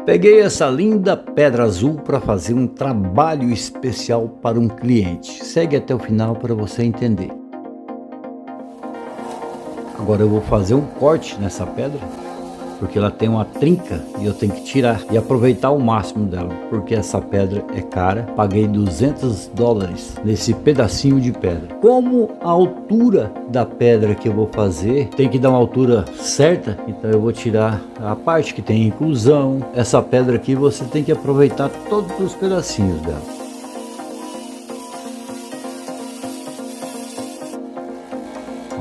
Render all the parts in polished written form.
Peguei essa linda pedra azul para fazer um trabalho especial para um cliente. Segue até o final para você entender. Agora eu vou fazer um corte nessa pedra, porque ela tem uma trinca e eu tenho que tirar e aproveitar o máximo dela, porque essa pedra é cara. Paguei $200 nesse pedacinho de pedra. Como a altura da pedra que eu vou fazer tem que dar uma altura certa, então eu vou tirar a parte que tem inclusão. Essa pedra aqui você tem que aproveitar todos os pedacinhos dela.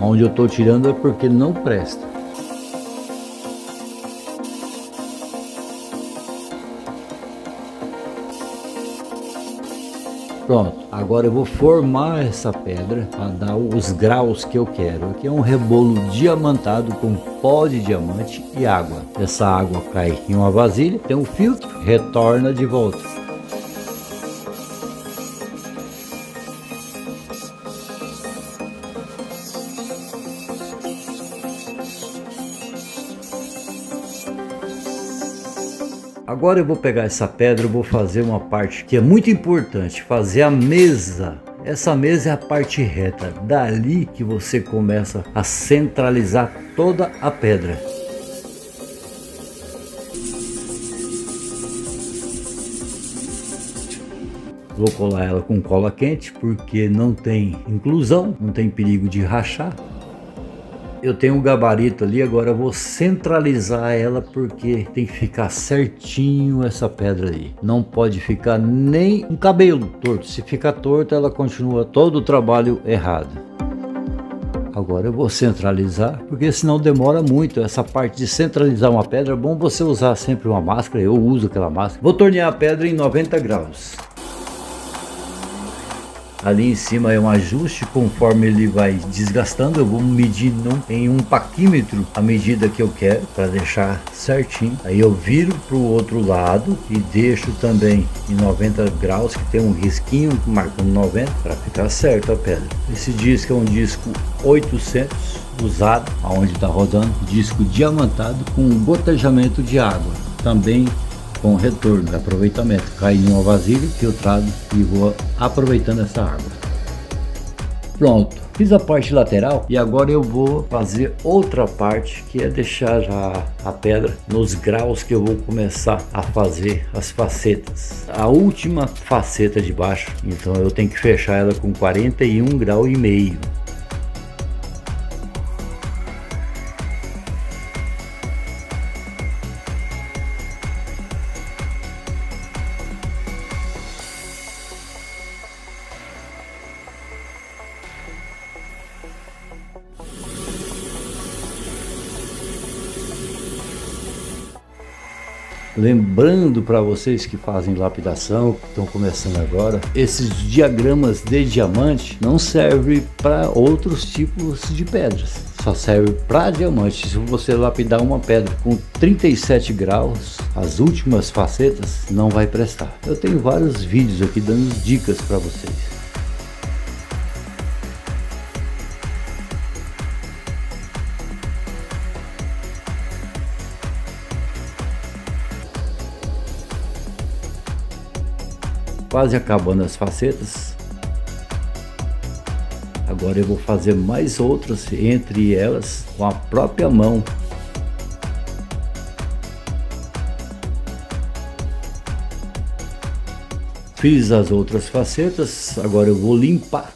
Onde eu estou tirando é porque não presta. Pronto, agora eu vou formar essa pedra para dar os graus que eu quero. Aqui é um rebolo diamantado com pó de diamante e água. Essa água cai em uma vasilha, tem um filtro, retorna de volta. Agora eu vou pegar essa pedra, eu vou fazer uma parte que é muito importante, fazer a mesa. Essa mesa é a parte reta, dali que você começa a centralizar toda a pedra. Vou colar ela com cola quente, porque não tem inclusão, não tem perigo de rachar. Eu tenho um gabarito ali, agora eu vou centralizar ela, porque tem que ficar certinho essa pedra aí. Não pode ficar nem um cabelo torto. Se ficar torto, ela continua todo o trabalho errado. Agora eu vou centralizar, porque senão demora muito. Essa parte de centralizar uma pedra, é bom você usar sempre uma máscara. Eu uso aquela máscara. Vou tornear a pedra em 90 graus. Ali em cima é um ajuste, conforme ele vai desgastando, eu vou medir em um paquímetro a medida que eu quero, para deixar certinho. Aí eu viro para o outro lado e deixo também em 90 graus, que tem um risquinho marcando 90, para ficar certo a pedra. Esse disco é um disco 800 usado, aonde está rodando, disco diamantado com gotejamento de água, também com retorno, aproveitamento. Cai em uma vasilha, filtrado, e vou aproveitando essa água. Pronto, fiz a parte lateral e agora eu vou fazer outra parte, que é deixar a pedra nos graus que eu vou começar a fazer as facetas. A última faceta de baixo, então eu tenho que fechar ela com 41,5 graus. Lembrando para vocês que fazem lapidação, que estão começando agora, esses diagramas de diamante não servem para outros tipos de pedras, só serve para diamante. Se você lapidar uma pedra com 37 graus, as últimas facetas, não vai prestar. Eu tenho vários vídeos aqui dando dicas para vocês. Quase acabando as facetas. Agora eu vou fazer mais outras, entre elas com a própria mão. Fiz as outras facetas, agora eu vou limpar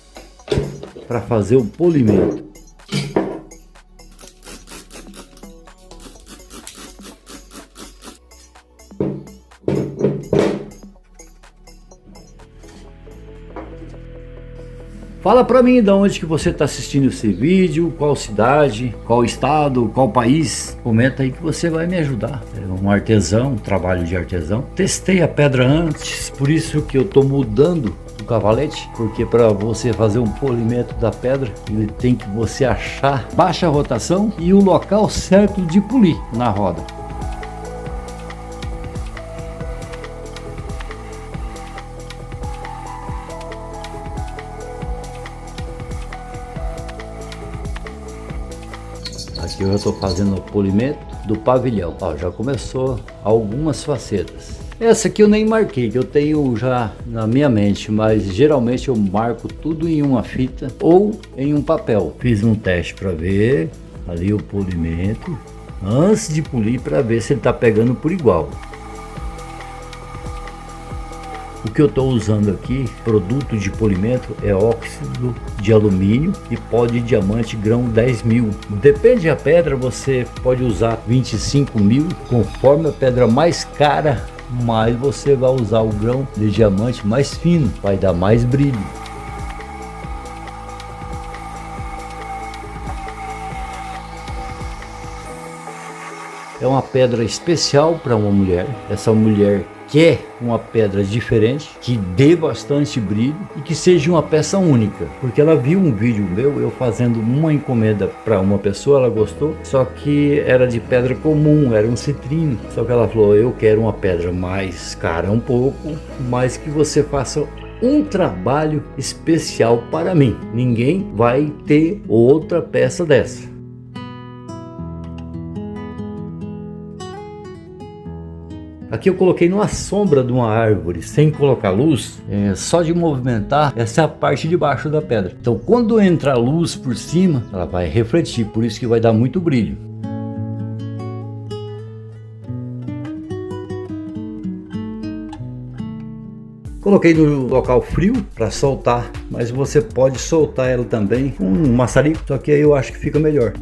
para fazer o polimento. Fala pra mim de onde que você está assistindo esse vídeo, qual cidade, qual estado, qual país. Comenta aí que você vai me ajudar. É um artesão, um trabalho de artesão. Testei a pedra antes, por isso que eu tô mudando o cavalete, porque para você fazer um polimento da pedra, ele tem que você achar baixa rotação e o local certo de polir na roda. Aqui eu já estou fazendo o polimento do pavilhão. Ó, já começou algumas facetas. Essa aqui eu nem marquei, que eu tenho já na minha mente, mas geralmente eu marco tudo em uma fita ou em um papel. Fiz um teste para ver ali o polimento antes de polir, para ver se ele tá pegando por igual. O que eu estou usando aqui, produto de polimento, é óxido de alumínio e pó de diamante grão 10.000. Depende da pedra, você pode usar 25.000. Conforme a pedra mais cara, mais você vai usar o grão de diamante mais fino, vai dar mais brilho. É uma pedra especial para uma mulher. Essa mulher quer uma pedra diferente, que dê bastante brilho e que seja uma peça única, porque ela viu um vídeo meu eu fazendo uma encomenda para uma pessoa, ela gostou, só que era de pedra comum, era um citrino, só que ela falou: eu quero uma pedra mais cara um pouco, mas que você faça um trabalho especial para mim, ninguém vai ter outra peça dessa. Aqui eu coloquei numa sombra de uma árvore, sem colocar luz, só de movimentar, essa é a parte de baixo da pedra. Então quando entra a luz por cima, ela vai refletir, por isso que vai dar muito brilho. Coloquei no local frio para soltar, mas você pode soltar ela também com um maçarico, só que aí eu acho que fica melhor.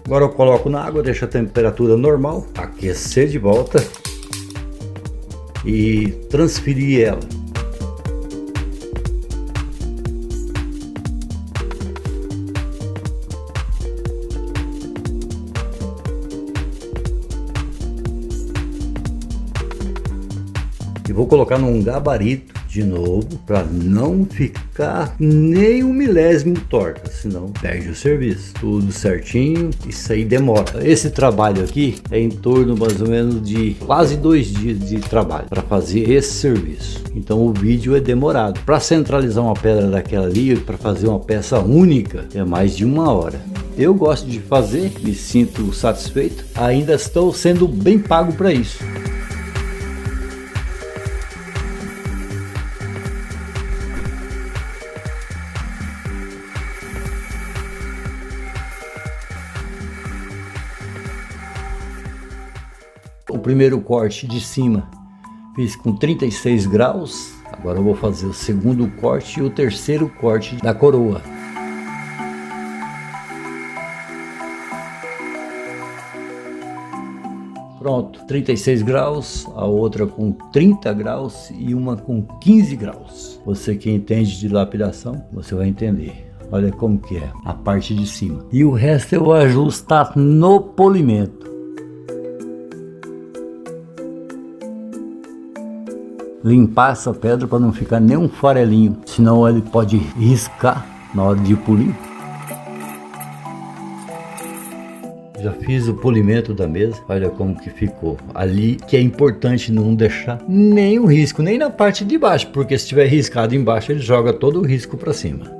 Agora eu coloco na água, deixo a temperatura normal, aquecer de volta e transferir ela. E vou colocar num gabarito de novo, para não ficar nem um milésimo torta, senão perde o serviço. Tudo certinho, isso aí demora. Esse trabalho aqui é em torno mais ou menos de quase 2 dias de trabalho para fazer esse serviço. Então o vídeo é demorado. Para centralizar uma pedra daquela ali, para fazer uma peça única, é mais de 1 hora. Eu gosto de fazer, me sinto satisfeito, ainda estou sendo bem pago para isso. O primeiro corte de cima fiz com 36 graus, agora eu vou fazer o segundo corte e o terceiro corte da coroa. Pronto, 36 graus, a outra com 30 graus e uma com 15 graus. Você que entende de lapidação, você vai entender. Olha como que é a parte de cima. E o resto eu vou ajustar no polimento. Limpar essa pedra para não ficar nem um farelinho, senão ele pode riscar na hora de polir. Já fiz o polimento da mesa, olha como que ficou. Ali que é importante não deixar nenhum risco, nem na parte de baixo, porque se tiver riscado embaixo ele joga todo o risco para cima.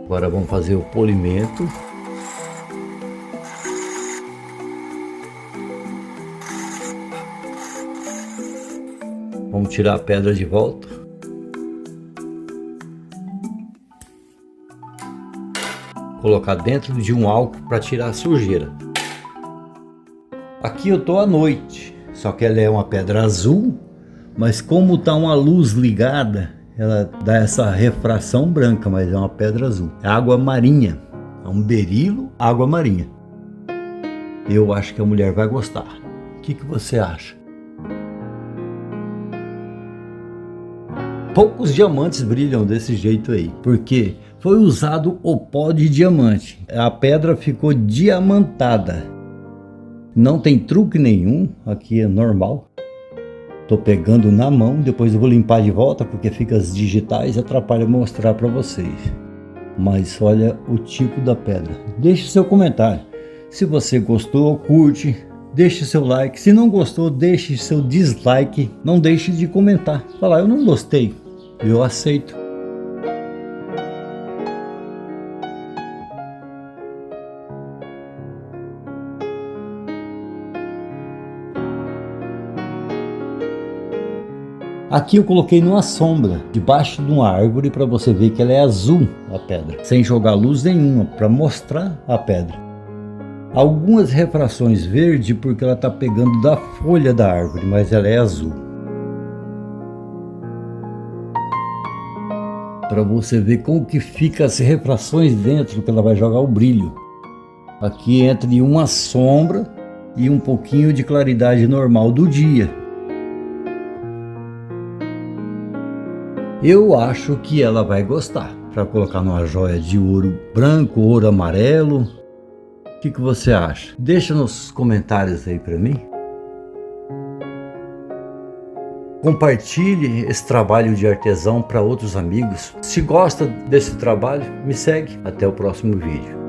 Agora vamos fazer o polimento. Vamos tirar a pedra de volta. Colocar dentro de um álcool para tirar a sujeira. Aqui eu tô à noite, só que ela é uma pedra azul, mas como tá uma luz ligada, ela dá essa refração branca, mas é uma pedra azul. É água marinha, é um berilo água marinha. Eu acho que a mulher vai gostar. O que você acha? Poucos diamantes brilham desse jeito aí, porque foi usado o pó de diamante. A pedra ficou diamantada. Não tem truque nenhum, aqui é normal. Tô pegando na mão, depois eu vou limpar de volta, porque fica as digitais e atrapalha mostrar para vocês. Mas olha o tipo da pedra. Deixe seu comentário. Se você gostou, curte. Deixe seu like, se não gostou, deixe seu dislike, não deixe de comentar. Fala, eu não gostei, eu aceito. Aqui eu coloquei numa sombra, debaixo de uma árvore, para você ver que ela é azul, a pedra, sem jogar luz nenhuma, para mostrar a pedra. Algumas refrações verde porque ela está pegando da folha da árvore, mas ela é azul. Para você ver como que fica as refrações dentro, que ela vai jogar o brilho. Aqui entre uma sombra e um pouquinho de claridade normal do dia. Eu acho que ela vai gostar, para colocar numa joia de ouro branco, ouro amarelo. O que você acha? Deixa nos comentários aí para mim. Compartilhe esse trabalho de artesão para outros amigos. Se gosta desse trabalho, me segue. Até o próximo vídeo.